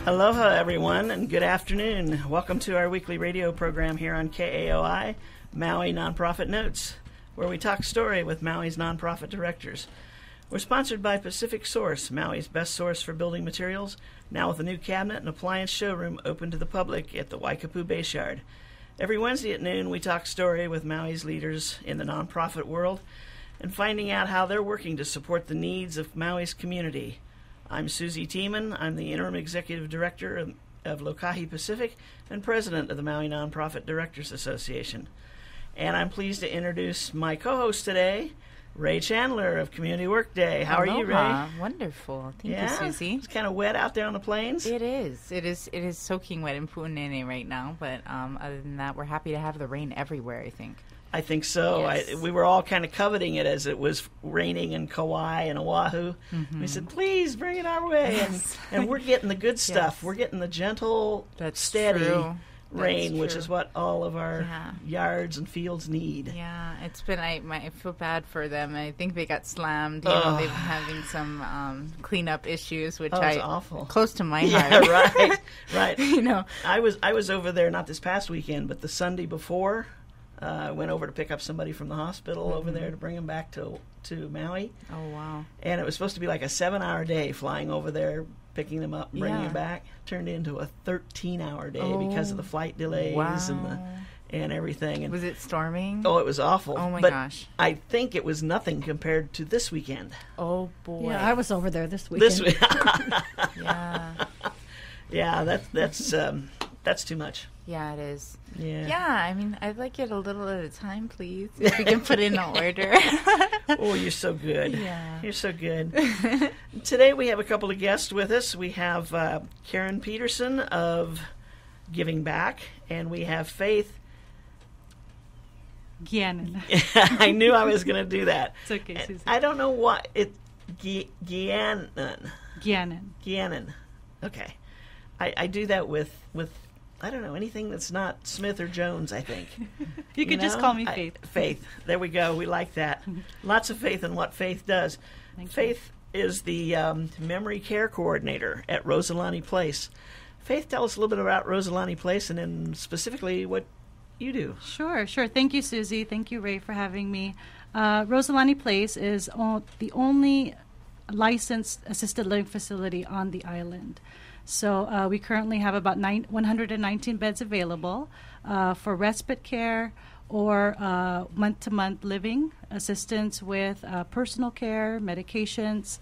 Aloha, everyone, and good afternoon. Welcome to our weekly radio program here on KAOI, Maui Nonprofit Notes, where we talk story with Maui's nonprofit directors. We're sponsored by Pacific Source, Maui's best source for building materials, now with a new cabinet and appliance showroom open to the public at the Waikapu Base Yard. Every Wednesday at noon, we talk story with Maui's leaders in the nonprofit world and finding out how they're working to support the needs of Maui's community. I'm Susie Tiemann. I'm the Interim Executive Director of Lokahi Pacific and President of the Maui Nonprofit Directors Association. And I'm pleased to introduce my co-host today, Ray Chandler of Community Work Day. How are you, Ray? Wonderful. Thank you, Susie. It's kind of wet out there on the plains. It is. It is soaking wet in Pu'unene right now, but other than that, we're happy to have the rain everywhere, I think. I think so. Yes. We were all kind of coveting it as it was raining in Kauai and Oahu. Mm-hmm. We said, please bring it our way. Yes. And we're getting the good stuff. Yes. We're getting the gentle, That's steady true. rain, That's which true. is what all of our Yeah. yards and fields need. Yeah, it's been. I feel bad for them. I think they got slammed. You Ugh. know, they've been having some cleanup issues, which It's awful. close to my Yeah, heart. right, right. You know, I was over there not this past weekend, but the Sunday before. I went over to pick up somebody from the hospital over there to bring them back to Maui. oh wow. And it was supposed to be like a 7-hour day flying over there, picking them up, bringing Yeah. them back. Turned into a 13-hour day because of the flight delays Wow. and everything. And Was it storming? oh, it was awful. Oh, my but gosh. I think it was nothing compared to this weekend. Oh boy. Yeah, I was over there this weekend. This week, Yeah. yeah, that's too much. Yeah, it is. Yeah. Yeah, I mean, I'd like it a little at a time, please. If we can put in an order. Oh, you're so good. Yeah. You're so good. Today we have a couple of guests with us. We have Karen Peterson of Giving Back, and we have Faith. Gannon. I knew I was going to do that. It's okay, Susan. I don't know what it. Giannon. Gannon. Okay. I do that with I don't know, anything that's not Smith or Jones, I think. You could just call me Faith. Faith. There we go. We like that. Lots of faith in what Faith does. Thank you. Faith is the memory care coordinator at Rosalani Place. Faith, tell us a little bit about Rosalani Place and then specifically what you do. Sure. Thank you, Susie. Thank you, Ray, for having me. Rosalani Place is the only licensed assisted living facility on the island. So we currently have about 119 beds available for respite care or month-to-month living assistance with personal care, medications,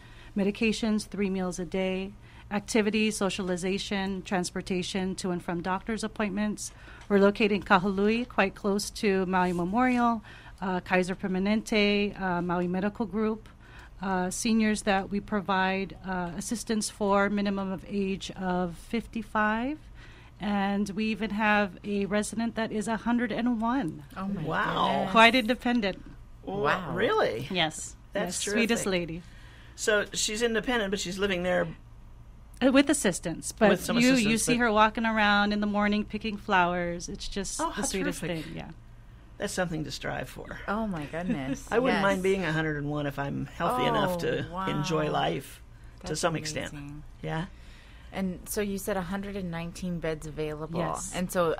3 meals a day, activities, socialization, transportation to and from doctor's appointments. We're located in Kahului, quite close to Maui Memorial, Kaiser Permanente, Maui Medical Group. Seniors that we provide assistance for, minimum of age of 55. And we even have a resident that is 101. Oh my Wow. goodness. Quite independent. Wow. Really? Yes. That's yes, terrific. sweetest lady. So she's independent, but she's living there. With assistance. But With some you assistance, see but- her walking around in the morning picking flowers. It's just Oh, how the sweetest terrific. thing. Yeah. That's something to strive for. Oh my goodness. I wouldn't Yes. mind being 101 if I'm healthy enough to wow. enjoy life to That's some extent. amazing. Yeah. And so you said 119 beds available. Yes. And so,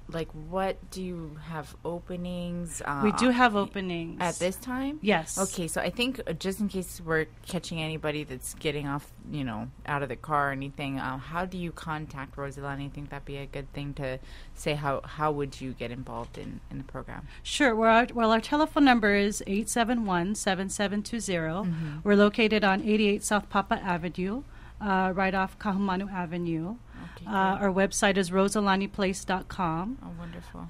like, what do you have openings? We do have openings. At this time? Yes. Okay, so I think just in case we're catching anybody that's getting off, out of the car or anything, how do you contact Rosalani? I think that'd be a good thing to say. How would you get involved in the program? Sure. Our telephone number is 871-7720. We're located on 88 South Papa Avenue, right off Kahumanu Avenue. Okay, Our website is rosalaniplace.com. oh, wonderful.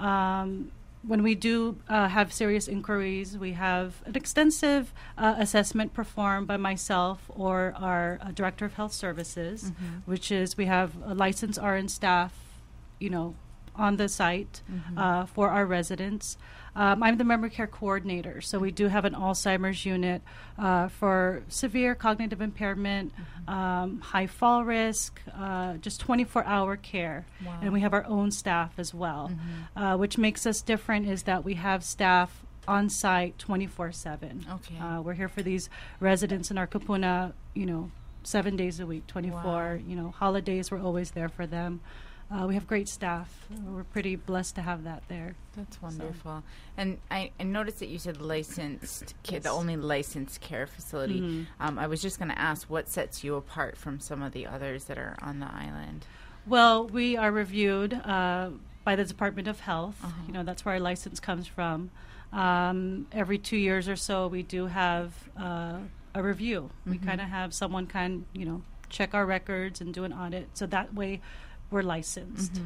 When we do have serious inquiries, we have an extensive assessment performed by myself or our Director of Health Services, which is we have a licensed RN staff, on the site for our residents. I'm the memory care coordinator, so we do have an Alzheimer's unit for severe cognitive impairment, high fall risk, just 24-hour care. Wow. And we have our own staff as well. Which makes us different is that we have staff on site 24/7. Okay. We're here for these residents in our kupuna, 7 days a week, 24. Wow. Holidays, we're always there for them. We have great staff. We're pretty blessed to have that there. That's wonderful. And I noticed that you said licensed, the only licensed care facility. Mm-hmm. I was just going to ask, what sets you apart from some of the others that are on the island? Well, we are reviewed by the Department of Health. That's where our license comes from. Every 2 years or so, we do have a review. We kind of have someone check our records and do an audit. So that way, we're licensed.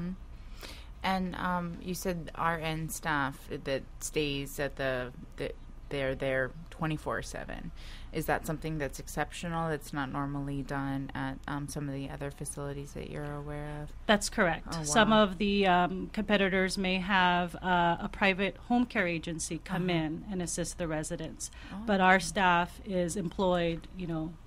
And you said RN staff that stays at they're there 24/7. Is that something that's exceptional, that's not normally done at some of the other facilities that you're aware of? That's correct. Oh, wow. Some of the competitors may have a private home care agency come in and assist the residents. But our staff is employed,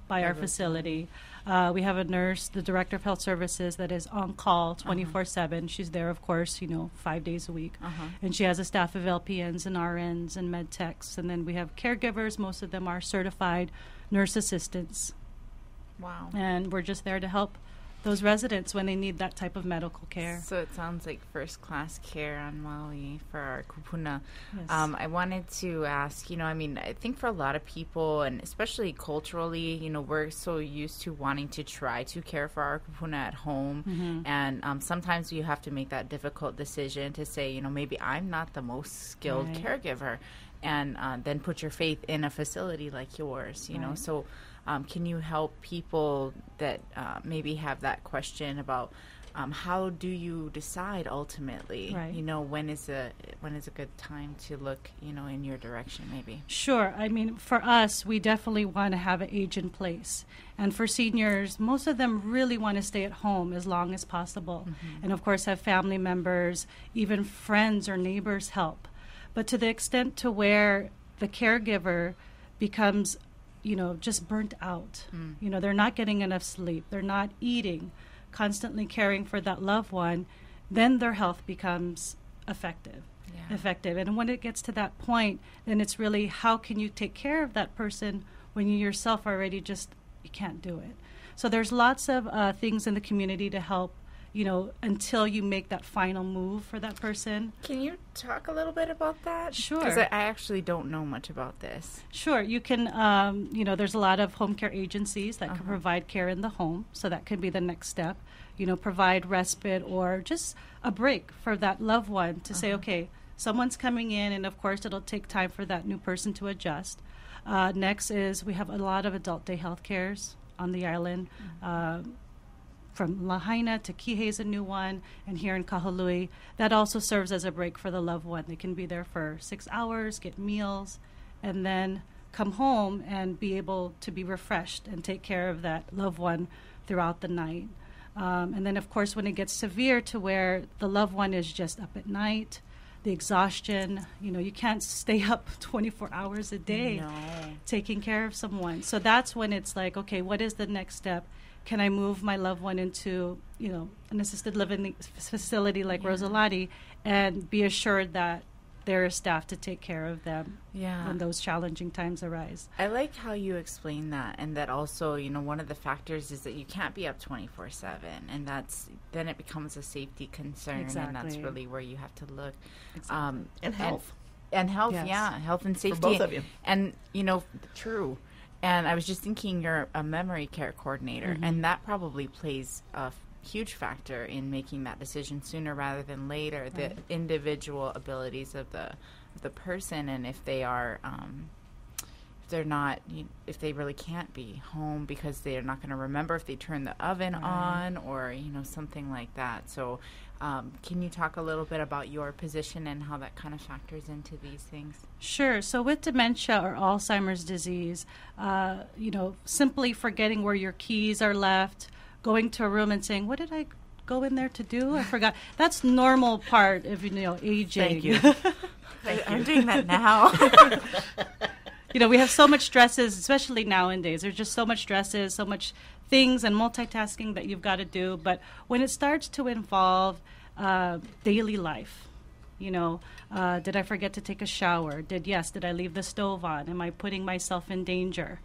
by our facility. We have a nurse, the director of health services, that is on call 24/7. She's there, of course, 5 days a week. And she has a staff of LPNs and RNs and med techs. And then we have caregivers. Most of them are certified nurse assistants. Wow. And we're just there to help those residents when they need that type of medical care. So it sounds like first-class care on Maui for our kupuna. Yes. I wanted to ask, I think for a lot of people, and especially culturally, we're so used to wanting to try to care for our kupuna at home. And sometimes you have to make that difficult decision to say, maybe I'm not the most skilled caregiver, and then put your faith in a facility like yours, So can you help people that maybe have that question about how do you decide ultimately, when is a good time to look, in your direction maybe? Sure. I mean, for us, we definitely want to have an age in place. And for seniors, most of them really want to stay at home as long as possible. And of course, have family members, even friends or neighbors help. But to the extent to where the caregiver becomes just burnt out. They're not getting enough sleep. They're not eating, constantly caring for that loved one. Then their health becomes effective. And when it gets to that point, then it's really how can you take care of that person when you yourself already you can't do it. So there's lots of things in the community to help, until you make that final move for that person. Can you talk a little bit about that? Sure. Because I actually don't know much about this. Sure. You can, there's a lot of home care agencies that can provide care in the home. So that could be the next step, provide respite or just a break for that loved one to say, okay, someone's coming in, and of course it'll take time for that new person to adjust. Next is we have a lot of adult day health cares on the island. From Lahaina to Kihei is a new one, and here in Kahului, that also serves as a break for the loved one. They can be there for 6 hours, get meals, and then come home and be able to be refreshed and take care of that loved one throughout the night. And then, of course, when it gets severe to where the loved one is just up at night, the exhaustion, you can't stay up 24 hours a day taking care of someone. So that's when it's like, okay, what is the next step? Can I move my loved one into, an assisted living facility like Rosalani and be assured that there is staff to take care of them when those challenging times arise? I like how you explain that, and that also, one of the factors is that you can't be up 24/7, and then it becomes a safety concern, and that's really where you have to look. And health. And health, yes. Health and safety. For both of you. And, true. And I was just thinking you're a memory care coordinator, and that probably plays a huge factor in making that decision sooner rather than later. The individual abilities of the person, and if they are, if they really can't be home because they're not going to remember if they turn the oven on or something like that. So, can you talk a little bit about your position and how that kind of factors into these things? Sure. So with dementia or Alzheimer's disease, simply forgetting where your keys are left, going to a room and saying, what did I go in there to do? I forgot. That's normal part of, aging. Thank you. I'm doing that now. We have so much stresses, especially nowadays. There's just so much stresses, so much things and multitasking that you've got to do. But when it starts to involve daily life, did I forget to take a shower? Did I leave the stove on? Am I putting myself in danger?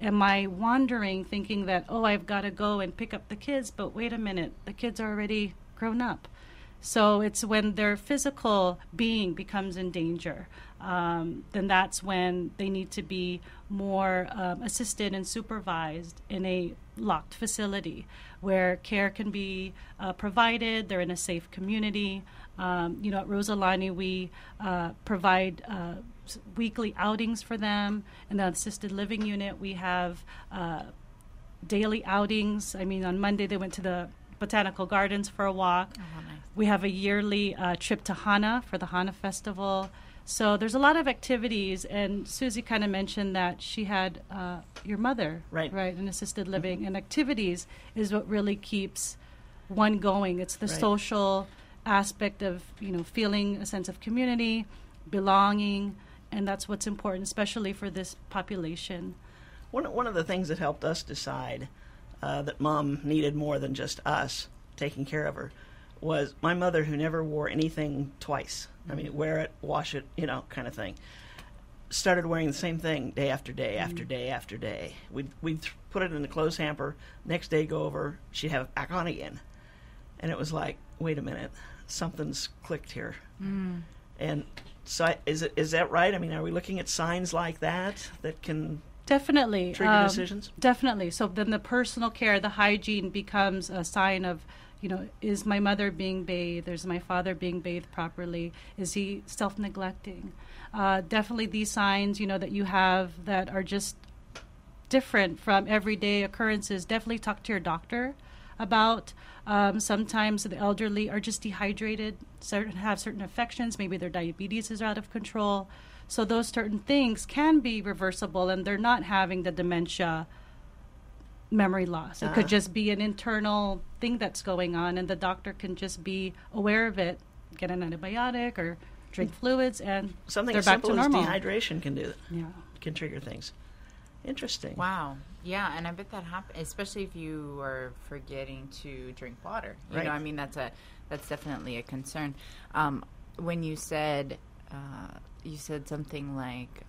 am I wandering thinking that, oh, I've got to go and pick up the kids, but wait a minute, the kids are already grown up. So it's when their physical being becomes in danger, then that's when they need to be more assisted and supervised in a locked facility where care can be provided. They're in a safe community. At Roselani, we provide weekly outings for them. In the assisted living unit, we have daily outings. I mean, on Monday, they went to the Botanical Gardens for a walk. Oh, nice. We have a yearly trip to Hana for the Hana Festival. So there's a lot of activities, and Susie kind of mentioned that she had your mother, right, in assisted living, and activities is what really keeps one going. It's the social aspect of, feeling a sense of community, belonging, and that's what's important, especially for this population. One of the things that helped us decide that Mom needed more than just us taking care of her was my mother, who never wore anything twice. I mean, wear it, wash it, kind of thing. Started wearing the same thing day after day after day after day. We'd put it in the clothes hamper. Next day, go over, she'd have it back on again. And it was like, wait a minute, something's clicked here. And so is that right? I mean, are we looking at signs like that can definitely trigger decisions? Definitely. So then the personal care, the hygiene becomes a sign of, is my mother being bathed? Is my father being bathed properly? Is he self-neglecting? Definitely these signs, that you have that are just different from everyday occurrences. Definitely talk to your doctor about. Sometimes the elderly are just dehydrated, have certain affections. Maybe their diabetes is out of control. So those certain things can be reversible, and they're not having the dementia memory loss. It could just be an internal thing that's going on, and the doctor can just be aware of it, get an antibiotic or drink fluids, and something they're as back to simple as normal. dehydration can do. Yeah, can trigger things. Interesting. Wow. Yeah, and I bet that happens, especially if you are forgetting to drink water. You Right. know, I mean, that's definitely a concern. When you said something like,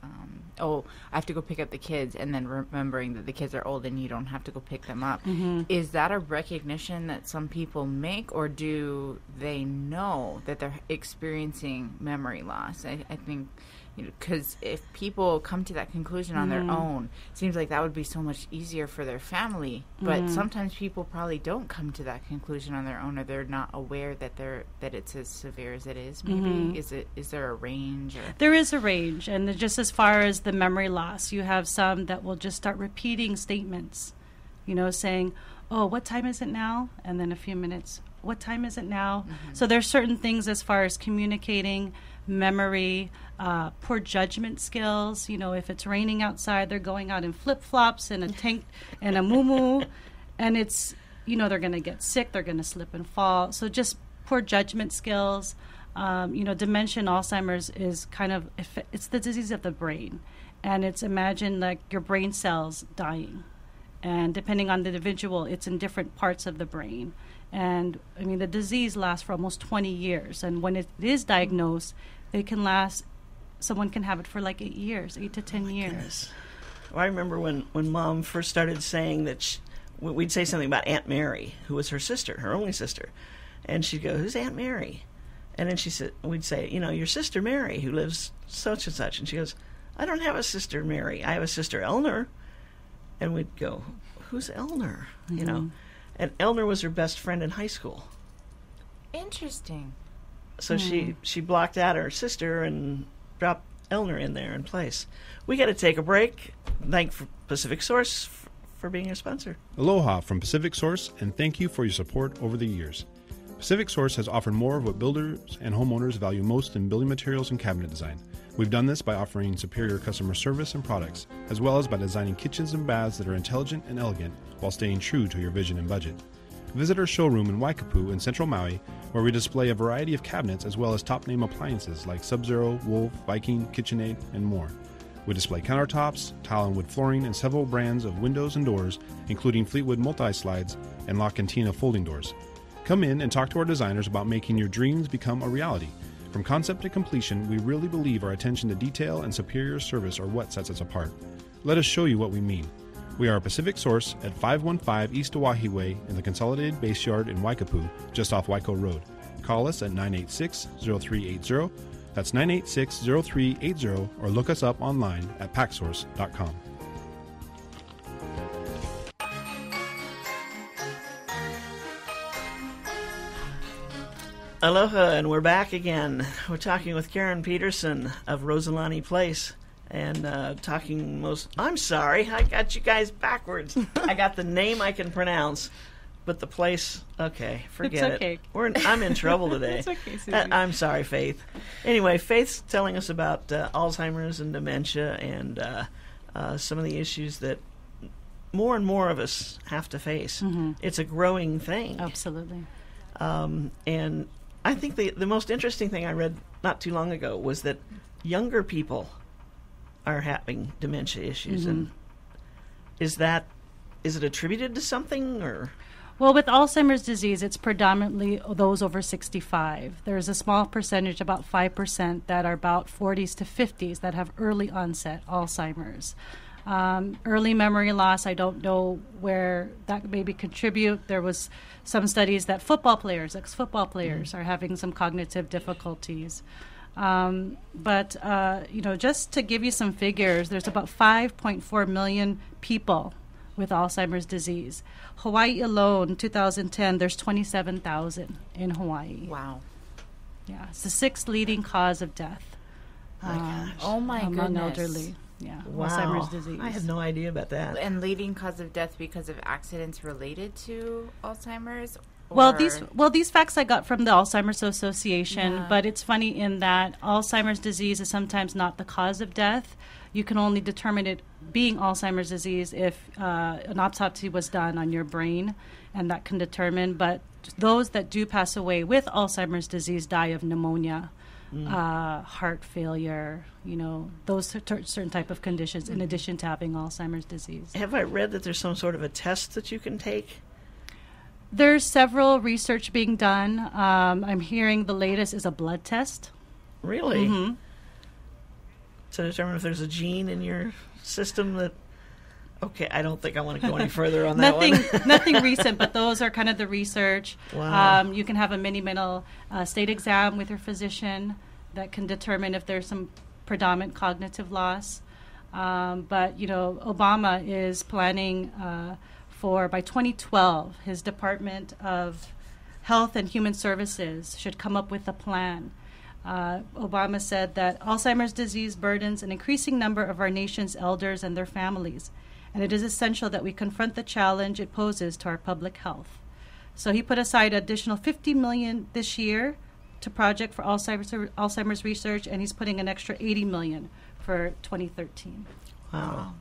I have to go pick up the kids, and then remembering that the kids are old and you don't have to go pick them up. Mm-hmm. Is that a recognition that some people make, or do they know that they're experiencing memory loss? I think, because if people come to that conclusion on their own, it seems like that would be so much easier for their family. But sometimes people probably don't come to that conclusion on their own, or they're not aware that it's as severe as it is. Maybe is there a range? Or? There is a range, and just as far as the memory loss, you have some that will just start repeating statements, saying, "Oh, what time is it now?" And then a few minutes, "What time is it now?" So there's certain things as far as communicating, memory, poor judgment skills. If it's raining outside, they're going out in flip-flops and a tank and a muumuu, and it's, they're going to get sick, they're going to slip and fall. So just poor judgment skills. Dementia and Alzheimer's is it's the disease of the brain, and it's imagine like your brain cells dying, and depending on the individual, it's in different parts of the brain. And I mean, the disease lasts for almost 20 years, and when it is diagnosed, it can last. Someone can have it for like 8 years, 8 to 10 years. Goodness. Well, I remember when Mom first started saying that we'd say something about Aunt Mary, who was her sister, her only sister, and she'd go, "Who's Aunt Mary?" And then we'd say, your sister Mary, who lives such and such, and she goes, "I don't have a sister Mary. I have a sister Eleanor." And we'd go, "Who's Eleanor?" And Eleanor was her best friend in high school. Interesting. So she blocked out her sister and dropped Eleanor in there in place. We got to take a break. Thank Pacific Source for being a sponsor. Aloha from Pacific Source, and thank you for your support over the years. Pacific Source has offered more of what builders and homeowners value most in building materials and cabinet design. We've done this by offering superior customer service and products, as well as by designing kitchens and baths that are intelligent and elegant while staying true to your vision and budget. Visit our showroom in Waikapu in Central Maui, where we display a variety of cabinets as well as top-name appliances like Sub-Zero, Wolf, Viking, KitchenAid, and more. We display countertops, tile and wood flooring, and several brands of windows and doors, including Fleetwood multi-slides and La Cantina folding doors. Come in and talk to our designers about making your dreams become a reality. From concept to completion, we really believe our attention to detail and superior service are what sets us apart. Let us show you what we mean. We are a Pacific Source at 515 East Oahe Way in the Consolidated Base Yard in Waikapu, just off Waiko Road. Call us at 986-0380. That's 986-0380, or look us up online at packsource.com. Aloha, and we're back again. We're talking with Karen Peterson of Roselani Place, and I'm sorry, I got you guys backwards. I got the name I can pronounce, but the place, okay, forget It's okay. it. I'm in trouble today. It's okay, Susie. I'm sorry, Faith. Anyway, Faith's telling us about Alzheimer's and dementia and some of the issues that more and more of us have to face. Mm-hmm. It's a growing thing. Absolutely. And I think the most interesting thing I read not too long ago was that younger people are having dementia issues. Mm-hmm. And is it attributed to something, or? Well, with Alzheimer's disease, it's predominantly those over 65. There's a small percentage, about 5%, that are about 40s to 50s that have early onset Alzheimer's. Early memory loss, I don't know where that maybe contribute. There was some studies that ex-football players are having some cognitive difficulties. But just to give you some figures, there's about 5.4 million people with Alzheimer's disease. Hawaii alone, 2010, there's 27,000 in Hawaii. Wow. Yeah, it's the 6th leading cause of death. Oh my among goodness. elderly. Yeah, Wow. Alzheimer's disease. I had no idea about that. And leading cause of death because of accidents related to Alzheimer's? Well, Or- these facts I got from the Alzheimer's Association, Yeah. but it's funny in that Alzheimer's disease is sometimes not the cause of death. You can only determine it being Alzheimer's disease if an autopsy was done on your brain, and that can determine. But those that do pass away with Alzheimer's disease die of pneumonia, heart failure, those certain type of conditions, in addition to having Alzheimer's disease. Have I read that there's some sort of a test that you can take? There's several research being done. I'm hearing the latest is a blood test. Really? Mm-hmm. To determine if there's a gene in your system that... Okay, I don't think I want to go any further on that one. Nothing recent, but those are kind of the research. Wow. You can have a mini-mental state exam with your physician that can determine if there's some predominant cognitive loss. But Obama is planning by 2012, his Department of Health and Human Services should come up with a plan. Obama said that Alzheimer's disease burdens an increasing number of our nation's elders and their families, and it is essential that we confront the challenge it poses to our public health. So he put aside an additional $50 million this year to Project for Alzheimer's Research, and he's putting an extra $80 million for 2013. Wow.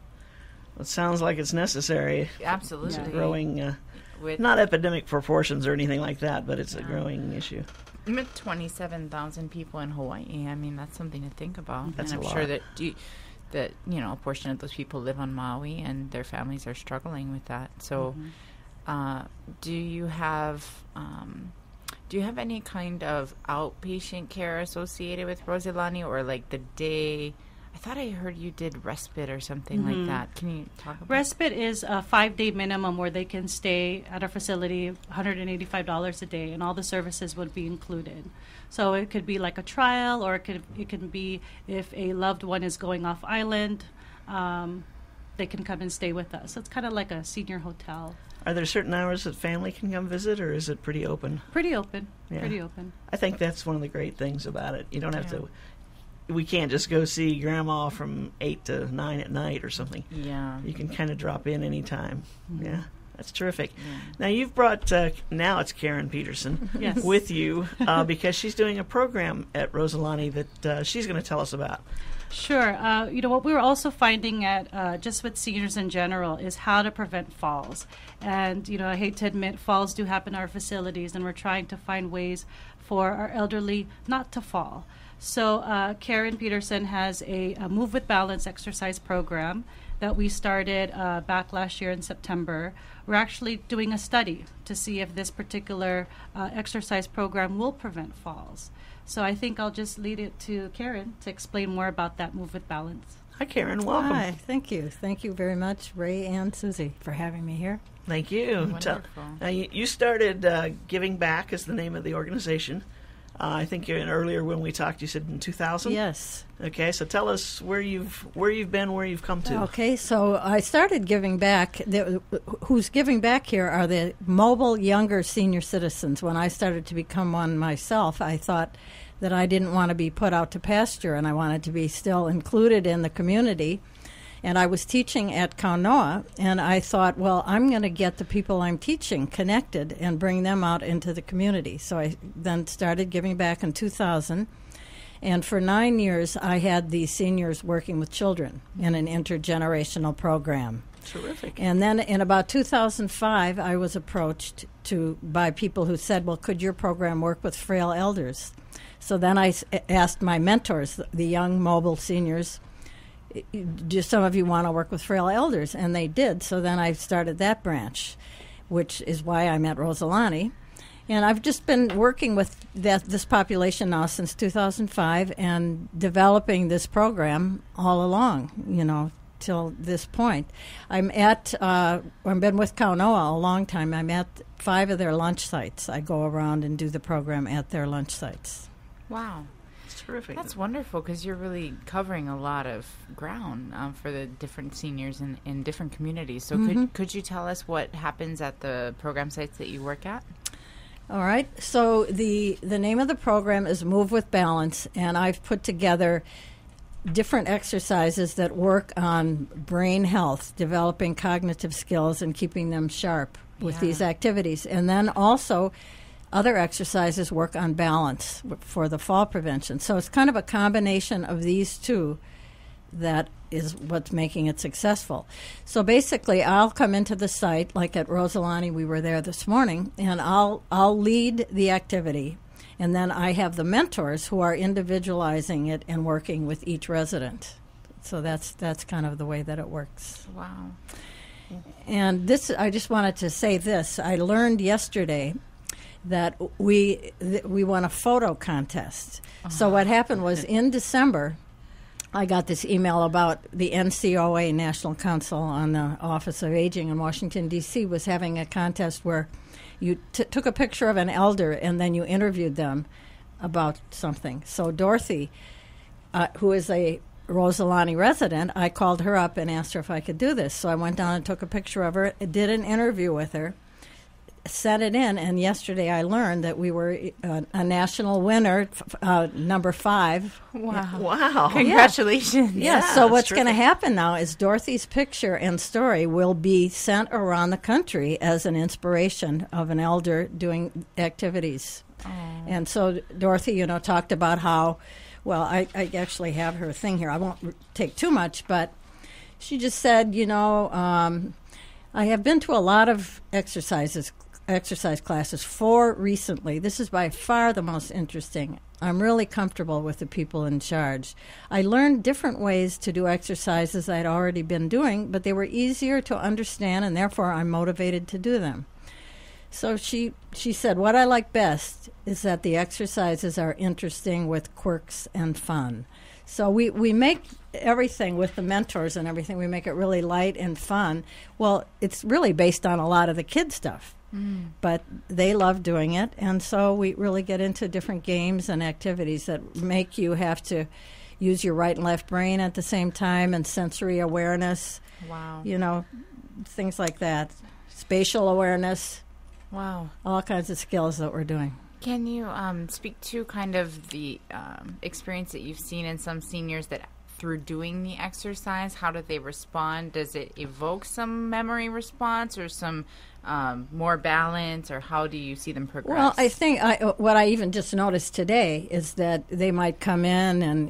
It sounds like it's necessary. Absolutely. It's a growing, With not epidemic proportions or anything like that, but it's a growing issue. with 27,000 people in Hawaii, I mean, that's something to think about. That's and a I'm sure lot. that a portion of those people live on Maui and their families are struggling with that. So, do you have any kind of outpatient care associated with Roselani, or like the day? I thought I heard you did respite or something like that. Can you talk about Respite is a 5-day minimum where they can stay at our facility, $185 a day, and all the services would be included. So it could be like a trial, or it can be if a loved one is going off island, they can come and stay with us. So it's kind of like a senior hotel. Are there certain hours that family can come visit, or is it pretty open? Pretty open. Yeah. Pretty open. I think that's one of the great things about it. You don't have Yeah. to... We can't just go see Grandma from 8 to 9 at night or something. Yeah. You can kind of drop in any time. Mm-hmm. Yeah, that's terrific. Yeah. Now, you've brought, now it's Karen Peterson, Yes. with you because she's doing a program at Roselani that she's going to tell us about. Sure. What we were also finding at just with seniors in general is how to prevent falls. And, I hate to admit, falls do happen in our facilities, and we're trying to find ways for our elderly not to fall. So Karen Peterson has a Move with Balance exercise program that we started back last year in September. We're actually doing a study to see if this particular exercise program will prevent falls. So I think I'll just lead it to Karen to explain more about that Move with Balance. Hi, Karen. Welcome. Hi, thank you. Thank you very much, Ray and Susie, for having me here. Thank you. Wonderful. You started Giving Back is the name of the organization. I think earlier when we talked, you said in 2000. Yes. Okay, so tell us where you've been, where you've come to. Okay, so I started giving back. Who's giving back here are the mobile younger senior citizens. When I started to become one myself, I thought that I didn't want to be put out to pasture, and I wanted to be still included in the community. And I was teaching at Kaunoa, and I thought, well, I'm going to get the people I'm teaching connected and bring them out into the community. So I then started giving back in 2000. And for 9 years, I had the seniors working with children in an intergenerational program. Terrific. And then in about 2005, I was approached by people who said, well, could your program work with frail elders? So then I asked my mentors, the young mobile seniors, do some of you want to work with frail elders? And they did. So then I started that branch, which is why I met Rosalani. And I've just been working with this population now since 2005 and developing this program all along, till this point. I've been with Kaunoa a long time. I'm at 5 of their lunch sites. I go around and do the program at their lunch sites. Wow. Terrific. That's wonderful because you're really covering a lot of ground for the different seniors in different communities. So could you tell us what happens at the program sites that you work at? All right. So the name of the program is Move with Balance, and I've put together different exercises that work on brain health, developing cognitive skills, and keeping them sharp with these activities. And then also other exercises work on balance for the fall prevention. So it's kind of a combination of these two that is what's making it successful. So basically, I'll come into the site, like at Rosalani, we were there this morning, and I'll lead the activity. And then I have the mentors who are individualizing it and working with each resident. So that's kind of the way that it works. Wow. And I just wanted to say this. I learned yesterday that we won a photo contest. So what happened was in December, I got this email about the NCOA, National Council on the Office of Aging in Washington, D.C., was having a contest where you took a picture of an elder and then you interviewed them about something. So Dorothy, who is a Rosalani resident, I called her up and asked her if I could do this. So I went down and took a picture of her, did an interview with her, sent it in, and yesterday I learned that we were a national winner, number 5. Wow. Wow. Congratulations. Yeah, so what's going to happen now is Dorothy's picture and story will be sent around the country as an inspiration of an elder doing activities. Oh. And so Dorothy, talked about how, well, I actually have her thing here. I won't take too much, but she just said, I have been to a lot of exercise classes, 4 recently. This is by far the most interesting. I'm really comfortable with the people in charge. I learned different ways to do exercises I'd already been doing, but they were easier to understand, and therefore I'm motivated to do them. So she said, what I like best is that the exercises are interesting with quirks and fun. So we make everything with the mentors and everything, we make it really light and fun. Well, it's really based on a lot of the kid stuff. But they love doing it, and so we really get into different games and activities that make you have to use your right and left brain at the same time, and sensory awareness. Wow. Things like that. Spatial awareness. Wow. All kinds of skills that we're doing. Can you speak to kind of the experience that you've seen in some seniors that through doing the exercise, how do they respond? Does it evoke some memory response or some more balance, or how do you see them progress? Well, I think what I even just noticed today is that they might come in and,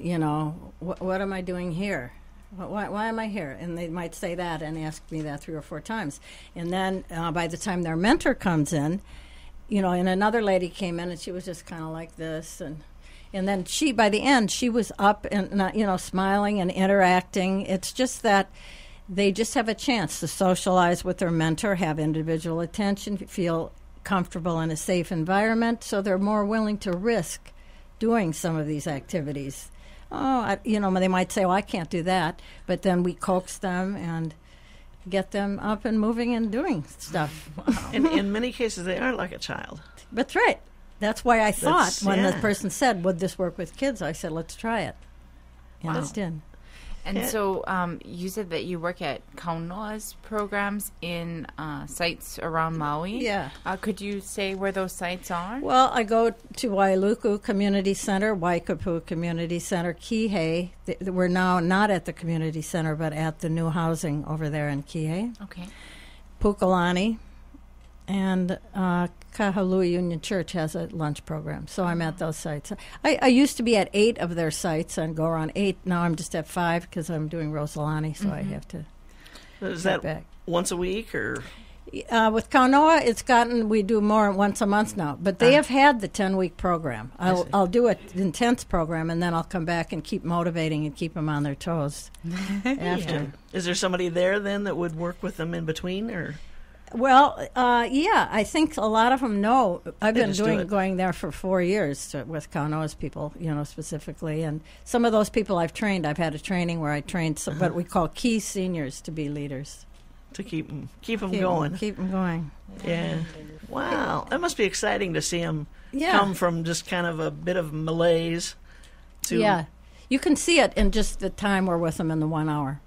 what am I doing here? Why am I here? And they might say that and ask me that 3 or 4 times. And then by the time their mentor comes in, and another lady came in and she was just kind of like this, and then by the end, she was up and, smiling and interacting. It's just that they just have a chance to socialize with their mentor, have individual attention, feel comfortable in a safe environment, so they're more willing to risk doing some of these activities. they might say, "Well, I can't do that," but then we coax them and get them up and moving and doing stuff. In many cases, they are like a child. That's right. That's why I thought when the yeah. person said, "Would this work with kids?" I said, "Let's try it." And it did. And Yeah. so you said that you work at Kaunoa's programs in sites around Maui. Yeah. Could you say where those sites are? Well, I go to Wailuku Community Center, Waikapu Community Center, Kihei. We're now not at the community center, but at the new housing over there in Kihei. Okay. Pukalani, and Kahalui Union Church has a lunch program, so I'm at those sites. I used to be at 8 of their sites and go around 8. Now I'm just at 5 because I'm doing Rosalani, so I have to Is get that back. once a week or? With Kaunoa, we do more once a month now, but they have had the 10-week program. see. I'll do an intense program, and then I'll come back and keep motivating and keep them on their toes after. Is there somebody there then that would work with them in between, or? Well, yeah, I think a lot of them know. I've They been just do it. going there for 4 years with Kaunoa's people, specifically. And some of those people I've trained, I've had a training where I trained what we call key seniors to be leaders. To keep them going. Keep them going. Yeah. Wow. That must be exciting to see them Yeah. come from just kind of a bit of malaise to. Yeah. You can see it in just the time we're with them in the 1 hour.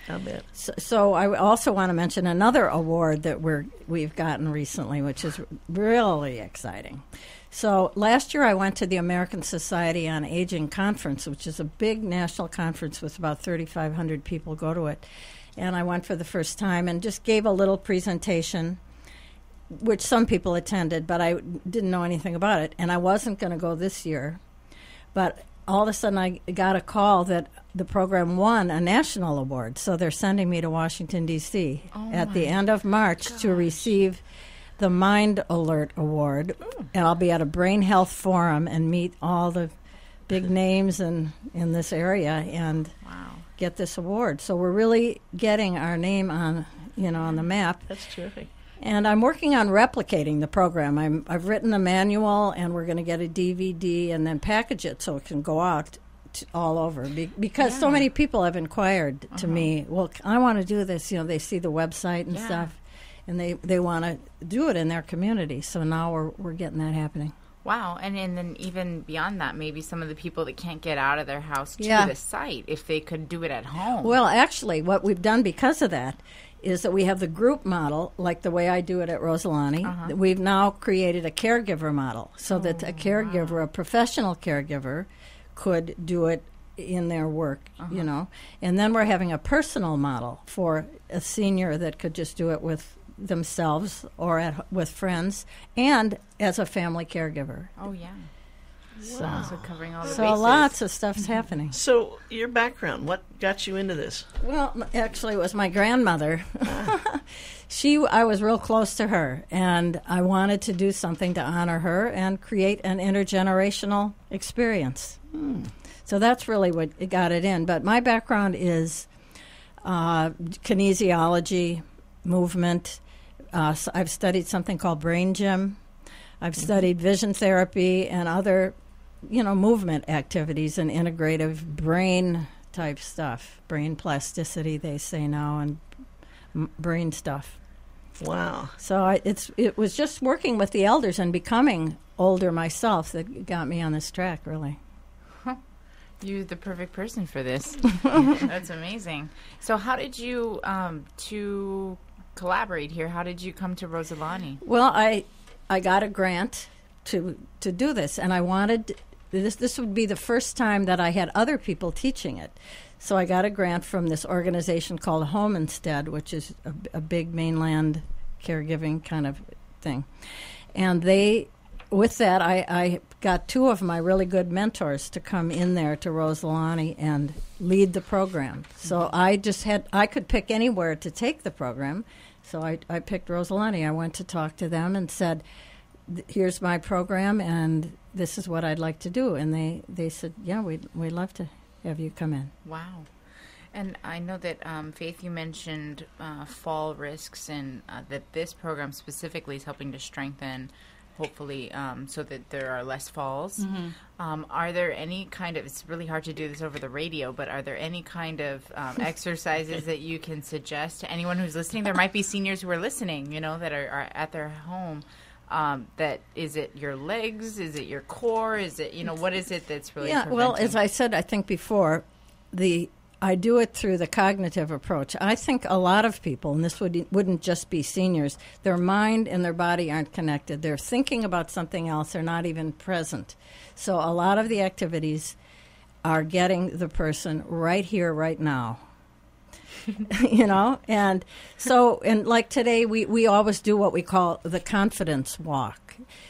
I bet. So I also want to mention another award that we've gotten recently, which is really exciting. So last year I went to the American Society on Aging conference, which is a big national conference with about 3,500 people go to it. And I went for the first time and just gave a little presentation, which some people attended, but I didn't know anything about it. And I wasn't going to go this year. But all of a sudden I got a call that the program won a national award. So they're sending me to Washington, D.C. at the end of March to receive the Mind Alert Award. And I'll be at a brain health forum and meet all the big names in this area and get this award. So we're really getting our name on the map. That's terrific. And I'm working on replicating the program. I've written a manual, and we're going to get a DVD and then package it so it can go out all over. Because so many people have inquired to me, well, I want to do this. They see the website and stuff, and they want to do it in their community. So now we're getting that happening. Wow. And then even beyond that, maybe some of the people that can't get out of their house to the site, if they could do it at home. Well, actually, what we've done because of that is that we have the group model, like the way I do it at Rosalani. We've now created a caregiver model so that a caregiver, a professional caregiver, could do it in their work, And then we're having a personal model for a senior that could just do it with themselves or with friends and as a family caregiver. Oh, yeah. So Covering all the So bases. lots of stuff's happening. So your background, what got you into this? Well, actually, it was my grandmother. I was real close to her, and I wanted to do something to honor her and create an intergenerational experience. So that's really what got it in. But my background is kinesiology, movement. So I've studied something called brain gym. I've studied vision therapy and other movement activities and integrative brain type stuff, brain plasticity, they say now, and brain stuff. Wow. So it was just working with the elders and becoming older myself that got me on this track, really. You're the perfect person for this. That's amazing. So how did you to collaborate here? How did you come to Rosalani? Well, I got a grant to do this, and I wanted this would be the first time that I had other people teaching it. So I got a grant from this organization called Home Instead, which is a big mainland caregiving kind of thing. And with that, I got 2 of my really good mentors to come in there to Rosalani and lead the program. So I could pick anywhere to take the program. So I picked Rosalani. I went to talk to them and said, here's my program, and this is what I'd like to do. And they said, yeah, we'd love to have you come in. Wow. And I know that, Faith, you mentioned fall risks and that this program specifically is helping to strengthen hopefully, so that there are less falls. Mm-hmm. Are there any kind of, it's really hard to do this over the radio, but are there any kind of exercises that you can suggest to anyone who's listening? There might be seniors who are listening, that are at their home. That is it your legs? Is it your core? Is it, what is it that's really preventing? Well, as I said, I think before, I do it through the cognitive approach. I think a lot of people, and this wouldn't just be seniors, their mind and their body aren't connected. They're thinking about something else. They're not even present. So a lot of the activities are getting the person right here, right now. And so, and like today, we always do what we call the confidence walk.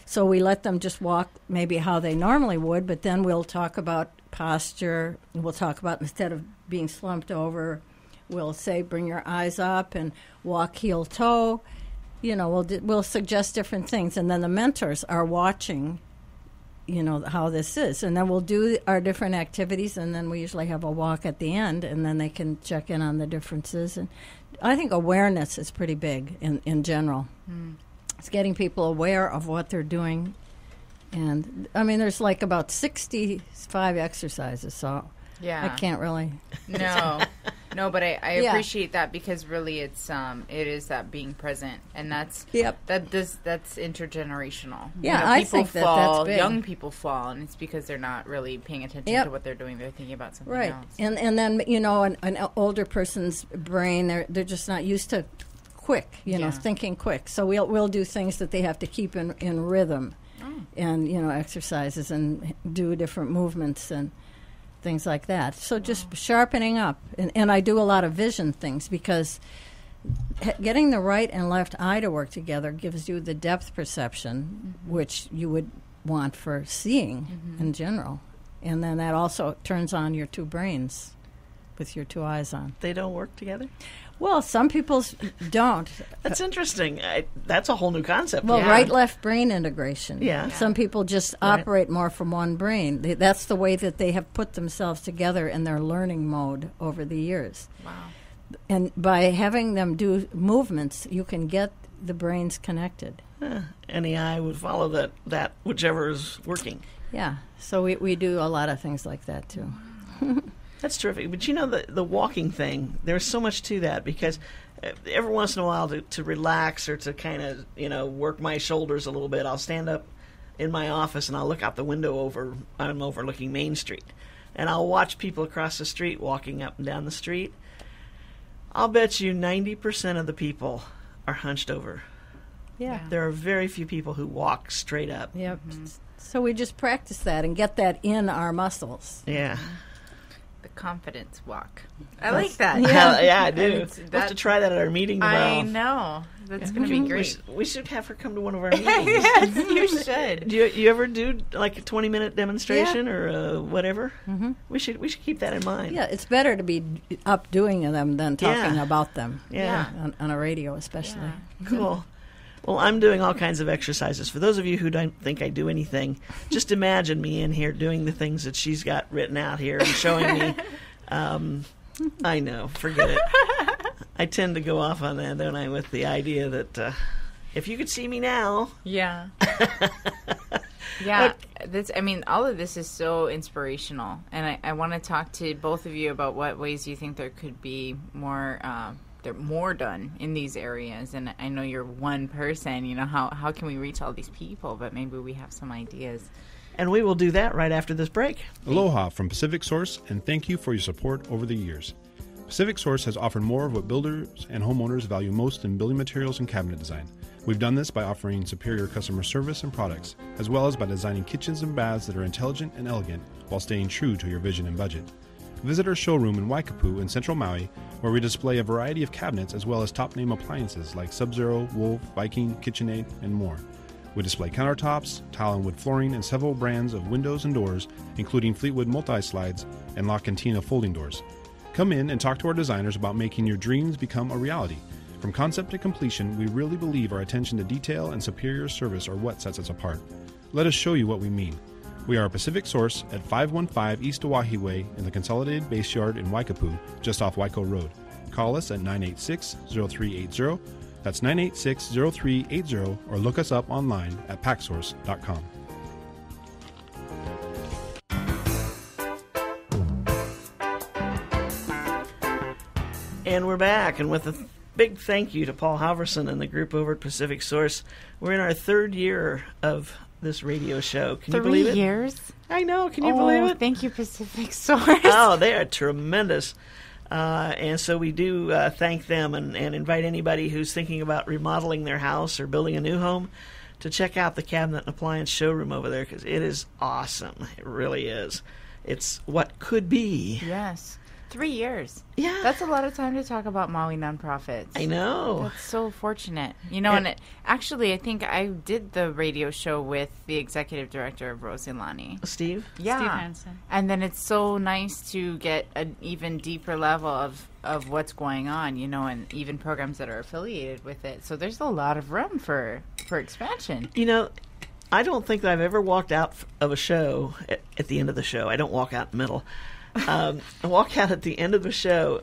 So we let them just walk maybe how they normally would, but then we'll talk about posture. We'll talk about, instead of being slumped over, we'll say bring your eyes up and walk heel toe. We'll suggest different things, and then the mentors are watching how this is, and then we'll do our different activities, and then we usually have a walk at the end, and then they can check in on the differences. And I think awareness is pretty big in general. It's getting people aware of what they're doing. And I mean, there's like about 65 exercises, so I can't really. No, but I appreciate that, because really it is that being present, and that's intergenerational. Yeah, I think that's big. Young people fall, and it's because they're not really paying attention to what they're doing. They're thinking about something else. And then an older person's brain, they're just not used to thinking quick. So we'll do things that they have to keep in rhythm, and exercises and do different movements and things like that. So just sharpening up. And I do a lot of vision things, because getting the right and left eye to work together gives you the depth perception, which you would want for seeing in general. And then that also turns on your two brains with your two eyes on. They don't work together? Well, some people don't. That's interesting. That's a whole new concept. Well, right-left brain integration. Yeah. Some people just operate more from one brain. That's the way that they have put themselves together in their learning mode over the years. Wow. And by having them do movements, you can get the brains connected. And the eye would follow that whichever is working. Yeah. So we do a lot of things like that, too. That's terrific. But the walking thing, there's so much to that, because every once in a while to relax or to kind of, work my shoulders a little bit, I'll stand up in my office and I'll look out the window I'm overlooking Main Street. And I'll watch people across the street walking up and down the street. I'll bet you 90% of the people are hunched over. Yeah. There are very few people who walk straight up. Yep. So we just practice that and get that in our muscles. Yeah. The confidence walk. I like that. Yeah, I do. We'll have to try that at our meeting tomorrow. I know. That's going to be great. We should have her come to one of our meetings. Yes, you should. Do you ever do like a 20-minute demonstration or whatever? Mm-hmm. We should keep that in mind. Yeah, it's better to be up doing them than talking about them. Yeah. On a radio especially. Yeah. Cool. Well, I'm doing all kinds of exercises. For those of you who don't think I do anything, just imagine me in here doing the things that she's got written out here and showing me. I know. Forget it. I tend to go off on that, don't I, with the idea that if you could see me now. Yeah. Yeah. All of this is so inspirational. And I want to talk to both of you about what ways you think there could be more done in these areas. And I know you're one person, how can we reach all these people? But maybe we have some ideas. And we will do that right after this break. Aloha from Pacific Source, and thank you for your support over the years. Pacific Source has offered more of what builders and homeowners value most in building materials and cabinet design. We've done this by offering superior customer service and products, as well as by designing kitchens and baths that are intelligent and elegant while staying true to your vision and budget. Visit our showroom in Waikapu in Central Maui, where we display a variety of cabinets as well as top-name appliances like Sub-Zero, Wolf, Viking, KitchenAid, and more. We display countertops, tile and wood flooring, and several brands of windows and doors, including Fleetwood multi-slides and La Cantina folding doors. Come in and talk to our designers about making your dreams become a reality. From concept to completion, we really believe our attention to detail and superior service are what sets us apart. Let us show you what we mean. We are a Pacific Source at 515 East Oahe Way in the Consolidated Base Yard in Waikapu, just off Waiko Road. Call us at 986-0380 That's 986-0380, or look us up online at packsource.com. And we're back, and with a big thank you to Paul Halverson and the group over at Pacific Source. We're in our third year of this radio show. Can you believe it? 3 years? I know. Can you believe it? Thank you, Pacific Source. Oh, they are tremendous. And so we do thank them and invite anybody who's thinking about remodeling their house or building a new home to check out the Cabinet and Appliance showroom over there, because it is awesome. It really is. It's what could be. Yes. 3 years. Yeah. That's a lot of time to talk about Maui nonprofits. I know. That's so fortunate. You know, and actually, I think I did the radio show with the executive director of Rosilani. Steve? Yeah. Steve Hansen. And then it's so nice to get an even deeper level of what's going on, you know, and even programs that are affiliated with it. So there's a lot of room for expansion. You know, I don't think that I've ever walked out of a show at the end of the show. I don't walk out in the middle. I walk out at the end of the show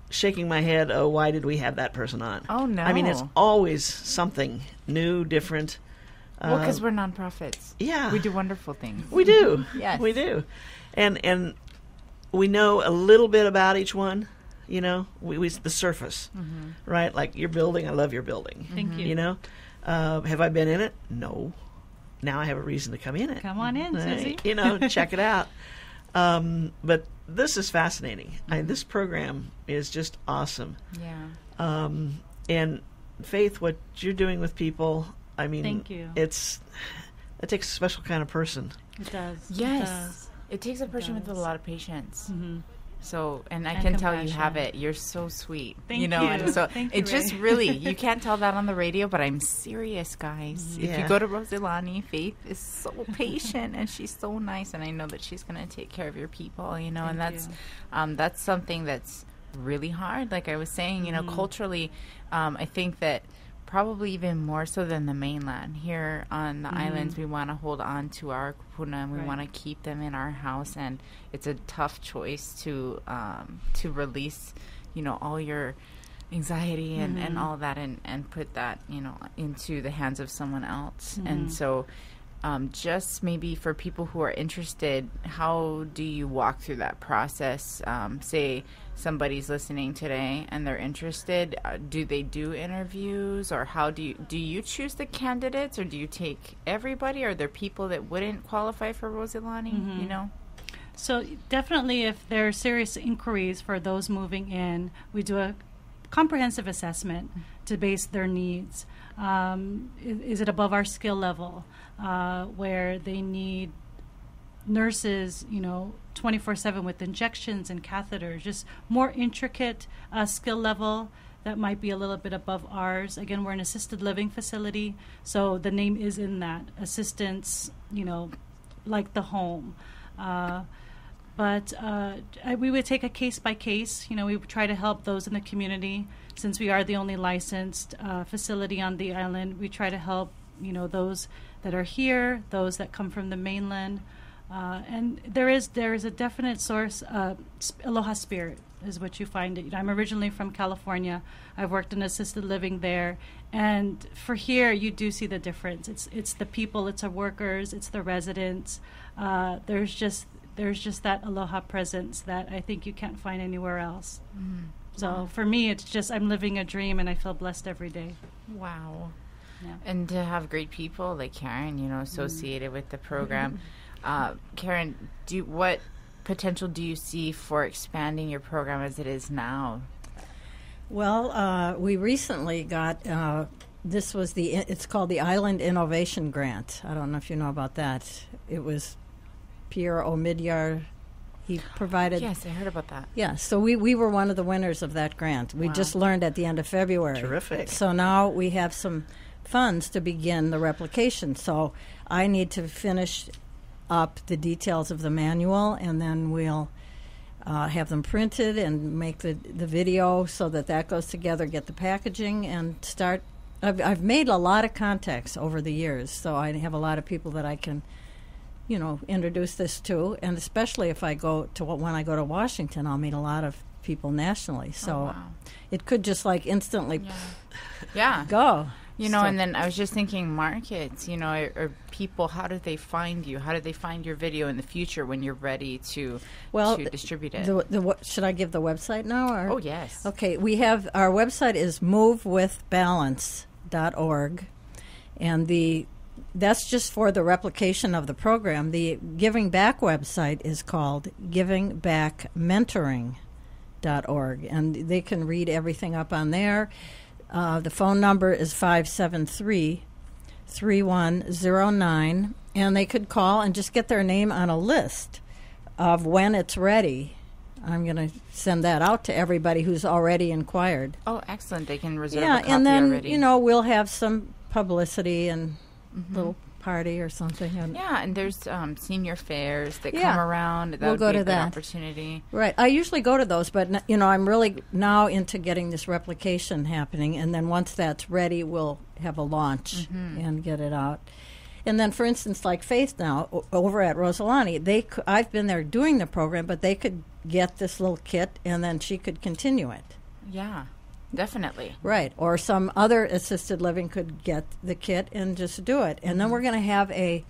shaking my head, oh, why did we have that person on? Oh, no. I mean, it's always something new, different. Well, because we're nonprofits. Yeah. We do wonderful things. We do. Yes. We do. And we know a little bit about each one, you know, we the surface, right? Like your building, I love your building. Thank you. You know? Have I been in it? No. Now I have a reason to come in it. Come on in, Right? Susie. You know, check it out. But this is fascinating. This program is just awesome. Yeah. And Faith, what you're doing with people, I mean, Thank you. it takes a special kind of person. It does. Yes. It does. It takes a person with a does. lot of patience. Mm-hmm. So, and I And can tell you compassion. have it. You're so sweet. Thank you know, you. and so Thank you, it just Ray. really, you can't tell that on the radio, but I'm serious, guys. If Yeah. you go to Rosilani, Faith is so patient and she's so nice, and I know that she's going to take care of your people, you know, and Thank that's something that's really hard. Like I was saying, you know, culturally, I think that probably even more so than the mainland. Here on the islands, we want to hold on to our kupuna and we Right. want to keep them in our house, and it's a tough choice to release, you know, all your anxiety and all of that and put that, you know, into the hands of someone else. And so just maybe for people who are interested, how do you walk through that process? Say somebody's listening today and they're interested. Do they do interviews, or how do you choose the candidates, or do you take everybody? Are there people that wouldn't qualify for Rosilani? You know? So definitely, if there are serious inquiries for those moving in, we do a comprehensive assessment to base their needs. Is it above our skill level, where they need nurses, you know, 24/7 with injections and catheters, just more intricate skill level that might be a little bit above ours. Again, we're an assisted living facility, so the name is in that assistance, you know, like the home. But we would take a case by case. You know, we would try to help those in the community. Since we are the only licensed facility on the island, we try to help, you know, those that are here, those that come from the mainland. And there is a definite source. Aloha spirit is what you find. I'm originally from California. I've worked in assisted living there, and for here you do see the difference. It's the people, it's the workers, it's the residents. There's just that aloha presence that I think you can't find anywhere else. So for me, it's just I'm living a dream, and I feel blessed every day. Wow. Yeah. And to have great people like Karen, you know, associated with the program. Karen, what potential do you see for expanding your program as it is now? Well, we recently got it's called the Island Innovation Grant. I don't know if you know about that. It was Pierre Omidyar. He provided. Yes, I heard about that. Yeah, so we were one of the winners of that grant. We just learned at the end of February. Terrific. So now we have some funds to begin the replication. So I need to finish up the details of the manual, and then we'll have them printed and make the video so that goes together, get the packaging, and start. I've made a lot of contacts over the years, so I have a lot of people that I can, you know, introduce this to, and especially if I go to when I go to Washington, I'll meet a lot of people nationally. So wow. it could just like instantly Yeah. go. You know, So- and then I was just thinking markets, you know, or people, how do they find you? How do they find your video in the future when you're ready to distribute it? Should I give the website now? Or? Oh, yes. Okay, we have our website is movewithbalance.org, and that's just for the replication of the program. The Giving Back website is called givingbackmentoring.org, and they can read everything up on there. The phone number is 573-3109, and they could call and just get their name on a list of when it's ready. I'm going to send that out to everybody who's already inquired. Oh, excellent. They can reserve a Yeah, copy and then, already. we'll have some publicity and little party or something. And Yeah, and there's senior fairs that Yeah. come around. That We'll would go be to a good that. opportunity. Right. I usually go to those, but I'm really now into getting this replication happening, and then once that's ready, we'll have a launch and get it out. And then, for instance, like Faith now over at Rosalani, I've been there doing the program, but they could get this little kit, and then she could continue it. Yeah, definitely. Right. Or some other assisted living could get the kit and just do it. And then we're going to have a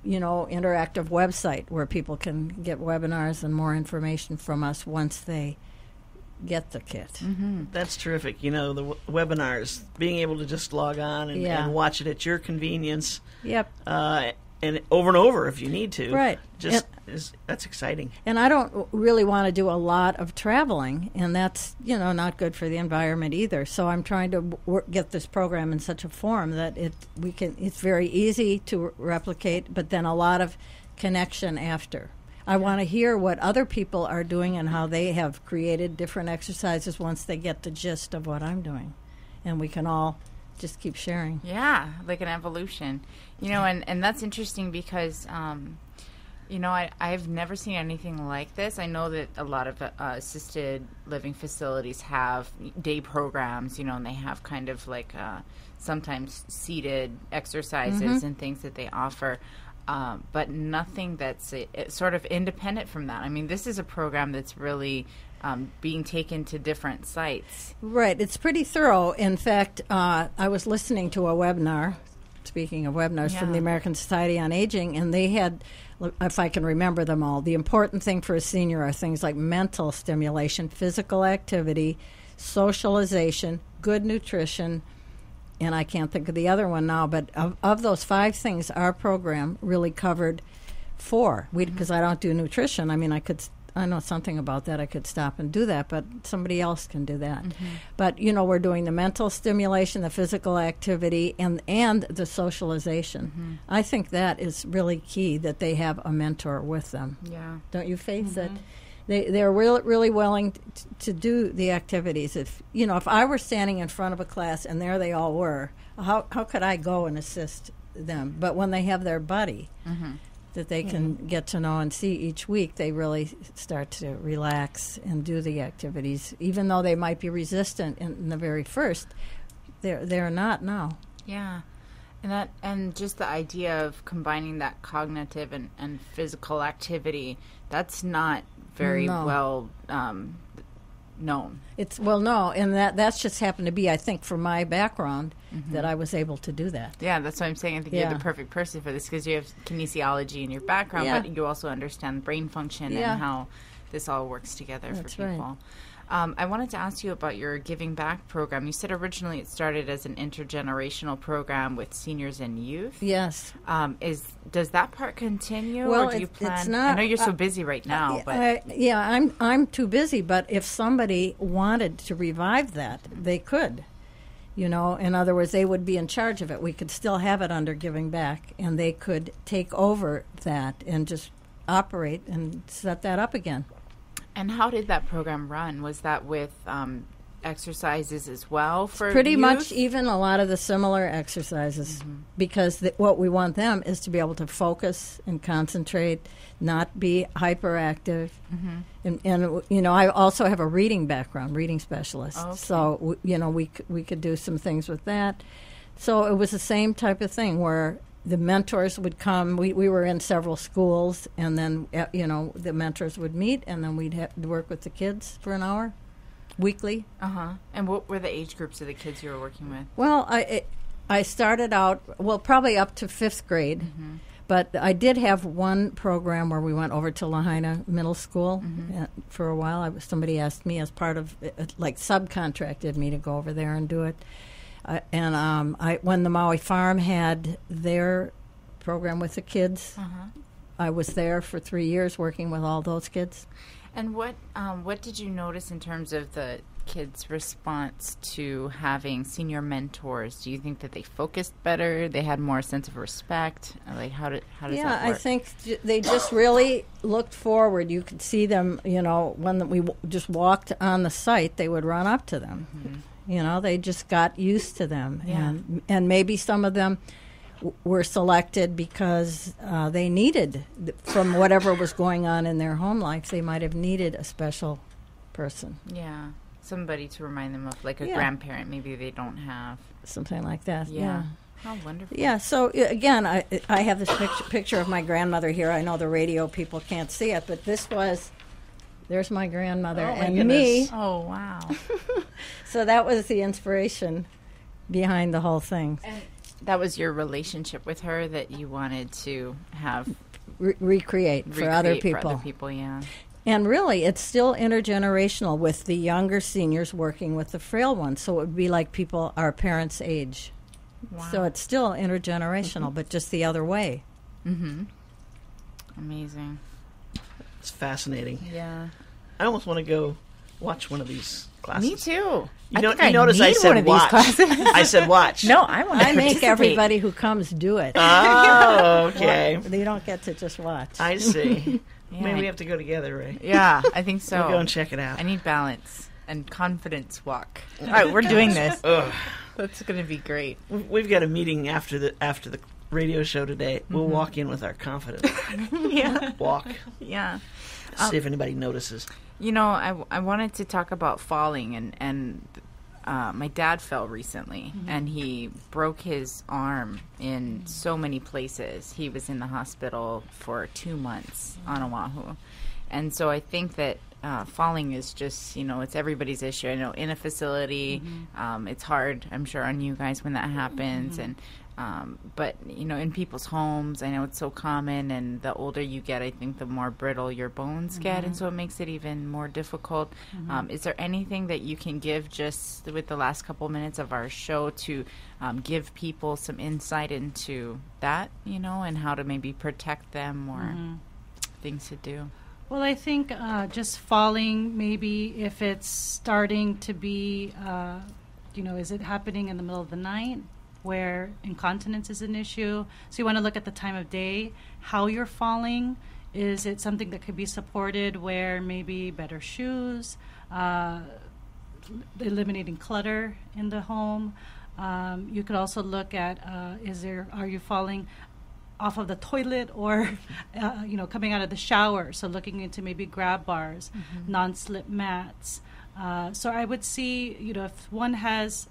interactive website where people can get webinars and more information from us once they get the kit. That's terrific. The webinars, being able to just log on Yeah. and watch it at your convenience, Yep. and over if you need to. Right. That's exciting. And I don't really want to do a lot of traveling, and that's not good for the environment either. So I'm trying to get this program in such a form that it's very easy to replicate, but then a lot of connection after. I want to hear what other people are doing and how they have created different exercises once they get the gist of what I'm doing, and we can all just keep sharing. Yeah, like an evolution. And that's interesting because, I've never seen anything like this. I know that a lot of assisted living facilities have day programs, and they have kind of like sometimes seated exercises and things that they offer. But nothing that's sort of independent from that. I mean, this is a program that's really being taken to different sites. Right. It's pretty thorough. In fact, I was listening to a webinar, speaking of webinars, from the American Society on Aging, and they had, if I can remember them all, the important thing for a senior are things like mental stimulation, physical activity, socialization, good nutrition, and I can't think of the other one now, but of those 5 things, our program really covered 4. Because I don't do nutrition. I mean, I know something about that. I could stop and do that, but somebody else can do that. But, we're doing the mental stimulation, the physical activity, and the socialization. I think that is really key, that they have a mentor with them. Yeah. Don't you, Faith? That they're really willing to do the activities. If I were standing in front of a class and there they all were, how could I go and assist them? But when they have their buddy that they can get to know and see each week, they really start to relax and do the activities, even though they might be resistant in the very first. They're not now. Yeah. And just the idea of combining that cognitive and physical activity, that's not very well known. No, and that's just happened to be, I think, from my background, that I was able to do that. Yeah, that's what I'm saying. I think you're the perfect person for this because you have kinesiology in your background, but you also understand brain function and how this all works together for people. Right. I wanted to ask you about your Giving Back program. You said originally it started as an intergenerational program with seniors and youth. Yes. Does that part continue, Well, or do you plan? it's not. I know you're so busy right now, but I'm too busy. But if somebody wanted to revive that, they could. In other words, they would be in charge of it. We could still have it under Giving Back, and they could take over that and just operate and set that up again. And how did that program run? Was that with exercises as well for pretty youth? much even a lot of the similar exercises, because what we want them is to be able to focus and concentrate, not be hyperactive. And I also have a reading background, reading specialist. Okay. So we could do some things with that. So it was the same type of thing where the mentors would come. We were in several schools, and then the mentors would meet, and then we'd have to work with the kids for an hour. weekly. And what were the age groups of the kids you were working with? Well, I started out, probably up to 5th grade. But I did have one program where we went over to Lahaina Middle School for a while. Somebody asked me as part of, subcontracted me to go over there and do it. When the Maui Farm had their program with the kids, I was there for 3 years working with all those kids. And what did you notice in terms of the kids' response to having senior mentors? Do you think that they focused better? They had more sense of respect? Like, how does that work? Yeah, I think they just really looked forward. You could see them, when we just walked on the site, they would run up to them. They just got used to them. Yeah. And maybe some of them were selected because they needed, from whatever was going on in their home life, they might have needed a special person. Yeah. Somebody to remind them of, like a grandparent maybe they don't have. Something like that, yeah. How wonderful. Yeah, so again, I have this picture of my grandmother here. I know the radio people can't see it, but there's my grandmother and me. Oh, wow. So that was the inspiration behind the whole thing. And that was your relationship with her that you wanted to have recreate for other people. For other people, yeah. And really, it's still intergenerational with the younger seniors working with the frail ones. So it would be like people our parents' age. Wow. So it's still intergenerational, but just the other way. Amazing. It's fascinating. Yeah. I almost want to go watch one of these classes. Me too. You notice I said watch. I said watch. No, I want to I make everybody who comes do it. Oh, okay. They don't get to just watch. I see. Yeah. Maybe we have to go together, Ray. Yeah, I think so. We'll go and check it out. I need balance and confidence walk. All right, we're doing this. Ugh. That's going to be great. We've got a meeting after the radio show today. We'll walk in with our confidence. Walk. Yeah. See if anybody notices. I wanted to talk about falling, and my dad fell recently, and he broke his arm in so many places. He was in the hospital for 2 months on Oahu. And so I think that falling is just, it's everybody's issue. I know in a facility, it's hard, I'm sure, on you guys when that happens. And but, in people's homes, I know it's so common. And the older you get, I think the more brittle your bones get. And so it makes it even more difficult. Is there anything that you can give just with the last couple minutes of our show to give people some insight into that, and how to maybe protect them or things to do? Well, I think just falling, maybe if it's starting to be, is it happening in the middle of the night where incontinence is an issue? So you want to look at the time of day, how you're falling. Is it something that could be supported where maybe better shoes, eliminating clutter in the home? You could also look at, are you falling off of the toilet or, coming out of the shower? So looking into maybe grab bars, non-slip mats. So I would see, if one has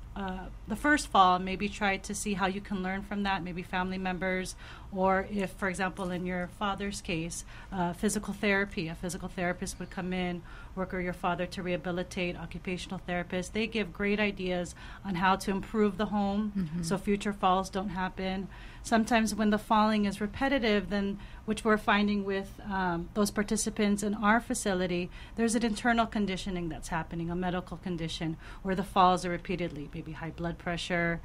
the first fall, maybe try to see how you can learn from that, maybe family members, or if, for example, in your father's case, physical therapy, a physical therapist would come in, work with your father to rehabilitate, occupational therapists. They give great ideas on how to improve the home so future falls don't happen. Sometimes when the falling is repetitive, then, which we're finding with those participants in our facility, there's an internal conditioning that's happening, a medical condition, where the falls are repeatedly, maybe high blood pressure,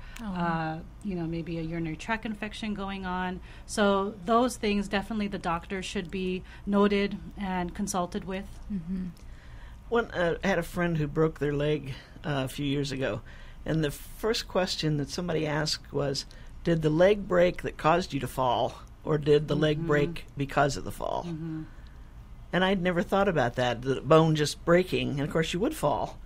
maybe a urinary tract infection going on. So those things, definitely the doctor should be noted and consulted with. I had a friend who broke their leg a few years ago, and the first question that somebody asked was, did the leg break that caused you to fall, or did the leg break because of the fall? And I'd never thought about that, the bone just breaking, and of course you would fall.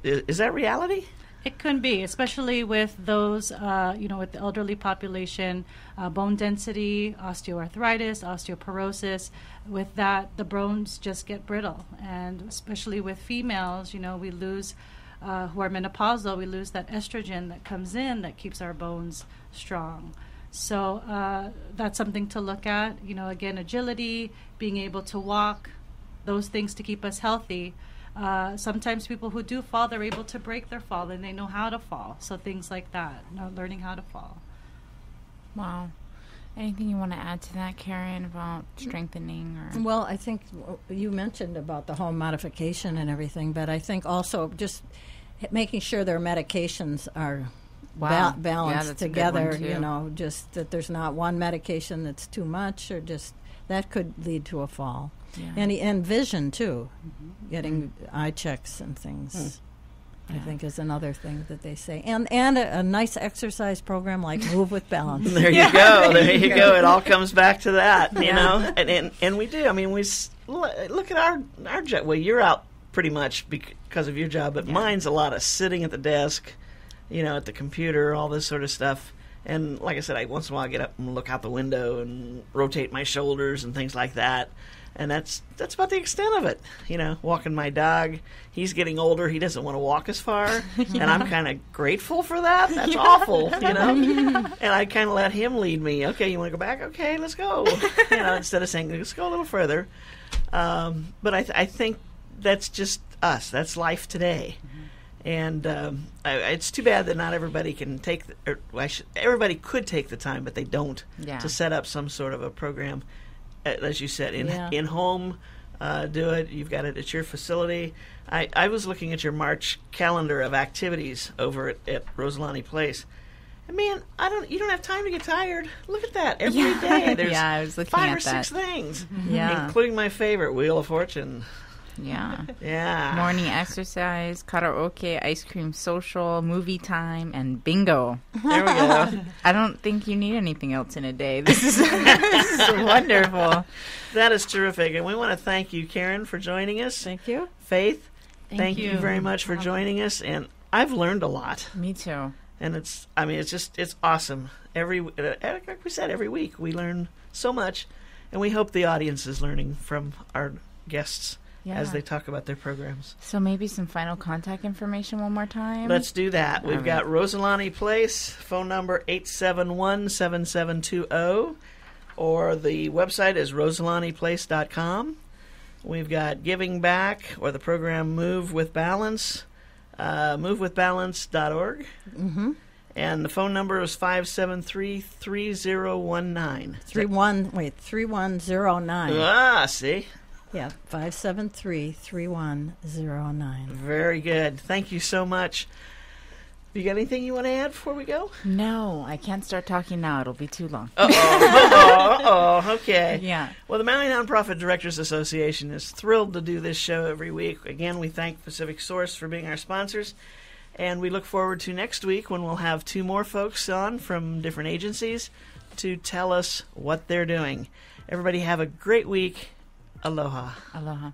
Is that reality? It could be, especially with those, with the elderly population, bone density, osteoarthritis, osteoporosis. With that, the bones just get brittle. And especially with females, we lose, who are menopausal, we lose that estrogen that comes in that keeps our bones strong. So that's something to look at. Again, agility, being able to walk, those things to keep us healthy. Sometimes people who do fall, they're able to break their fall and they know how to fall. So things like that, learning how to fall. Wow. Anything you want to add to that, Karen, about strengthening? Or Well, I think you mentioned about the home modification and everything, but I think also just making sure their medications are Wow. Yeah, balanced that's a good one, together, too. just that there's not one medication that's too much, or just that could lead to a fall. Yeah. And vision, too, getting eye checks and things. I think is another thing that they say, and a nice exercise program like Move with Balance. There you go. There you go. It all comes back to that, you know. And we do. I mean, look at our job. Well, you're out pretty much because of your job, but mine's a lot of sitting at the desk, at the computer, all this sort of stuff. And like I said, once in a while I get up and look out the window and rotate my shoulders and things like that. And that's about the extent of it. Walking my dog. He's getting older. He doesn't want to walk as far. And I'm kind of grateful for that. That's awful, And I kind of let him lead me. Okay, you want to go back? Okay, let's go. Instead of saying, let's go a little further. But I think that's just us. That's life today. And it's too bad that not everybody can everybody could take the time, but they don't, to set up some sort of a program. As you said, in home, do it. You've got it at your facility. I was looking at your March calendar of activities over at Rosalani Place. And man, you don't have time to get tired. Look at that. Every day there's I was looking 5 at or 6 things, including my favorite, Wheel of Fortune. Yeah. Yeah. Morning exercise, karaoke, ice cream social, movie time, and bingo. There we go. I don't think you need anything else in a day. This is wonderful. That is terrific. And we want to thank you, Karen, for joining us. Thank you. Faith, thank you. you very much for joining us. And I've learned a lot. Me too. And it's awesome. Like we said, every week we learn so much. And we hope the audience is learning from our guests as they talk about their programs. So maybe some final contact information one more time? Let's do that. We've got Rosalani Place, phone number 871-7720, or the website is rosalaniplace.com. We've got Giving Back, or the program Move with Balance, movewithbalance.org. Mm-hmm. And the phone number is 573-3019. 3109. Ah, see? Yeah, 573-3109. Very good. Thank you so much. You got anything you want to add before we go? No, I can't start talking now. It'll be too long. Okay. Yeah. Well, the Maui Nonprofit Directors Association is thrilled to do this show every week. Again, we thank Pacific Source for being our sponsors, and we look forward to next week when we'll have 2 more folks on from different agencies to tell us what they're doing. Everybody have a great week. Aloha. Aloha.